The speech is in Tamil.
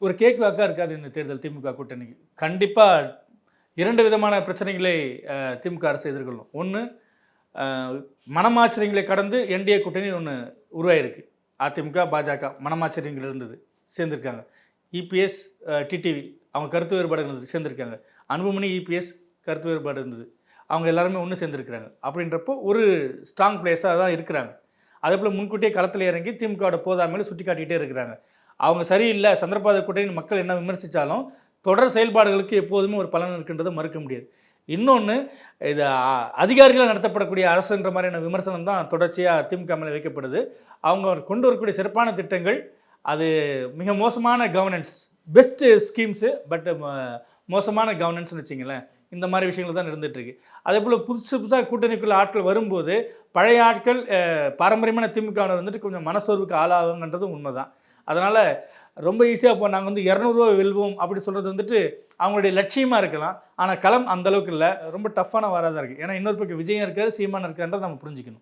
ஒரு கேக் வாக்கா இருக்காது இந்த தேர்தல் திமுக கூட்டணிக்கு. கண்டிப்பாக 2 விதமான பிரச்சனைகளை திமுக அரசு எதிர்கொள்ளும். ஒன்று, மனமாச்சரியங்களை கடந்து என்டிஏ கூட்டணி ஒன்று உருவாயிருக்கு. அதிமுக, பாஜக மனமாச்சரியங்கள் இருந்தது, சேர்ந்திருக்காங்க. இபிஎஸ், டிடிவி அவங்க கருத்து வேறுபாடு இருந்தது, சேர்ந்திருக்காங்க. அன்புமணி, இபிஎஸ் கருத்து வேறுபாடு இருந்தது, அவங்க எல்லாருமே ஒன்று சேர்ந்துருக்கிறாங்க. அப்படின்றப்போ ஒரு ஸ்ட்ராங் பிளேஸாக தான் இருக்கிறாங்க. அதே போல் முன்கூட்டியே களத்தில் இறங்கி திமுகவோட போதாமையில சுட்டி காட்டிகிட்டே இருக்கிறாங்க. அவங்க சரியில்லை, சந்திரபாபு கூட்டணி மக்கள் என்ன விமர்சித்தாலும் தொடர் செயல்பாடுகளுக்கு எப்போதுமே ஒரு பலன் இருக்கின்றதை மறுக்க முடியாது. இன்னொன்று, இது அதிகாரிகளால் நடத்தப்படக்கூடிய அரசுன்ற மாதிரியான விமர்சனம் தான் தொடர்ச்சியாக திமுக மேலே வைக்கப்படுது. அவங்க கொண்டு வரக்கூடிய சிறப்பான திட்டங்கள் அது மிக மோசமான கவர்னன்ஸ், பெஸ்ட்டு ஸ்கீம்ஸு பட் மோசமான கவர்னன்ஸ்னு வச்சிங்களேன். இந்த மாதிரி விஷயங்கள் தான் இருந்துகிட்ருக்கு. அதே போல் புதுசாக கூட்டணிக்குள்ள ஆட்கள் வரும்போது பழைய ஆட்கள் பாரம்பரியமான திமுகவில் வந்துட்டு கொஞ்சம் மனசோர்வுக்கு ஆளாகுங்கன்றதும் உண்மை தான். அதனால் ரொம்ப ஈஸியாக இப்போ நாங்கள் வந்து 200 ரூபா வெல்வோம் அப்படி சொல்கிறது வந்துட்டு அவங்களுடைய லட்சியமாக இருக்கலாம். ஆனால் களம் அந்தளவுக்கு இல்லை, ரொம்ப டஃப்பான வாராக தான் இருக்குது. ஏன்னா இன்னொரு பக்கம் விஜயம் இருக்காது, சீமான் இருக்கான்றதை நம்ம புரிஞ்சுக்கணும்.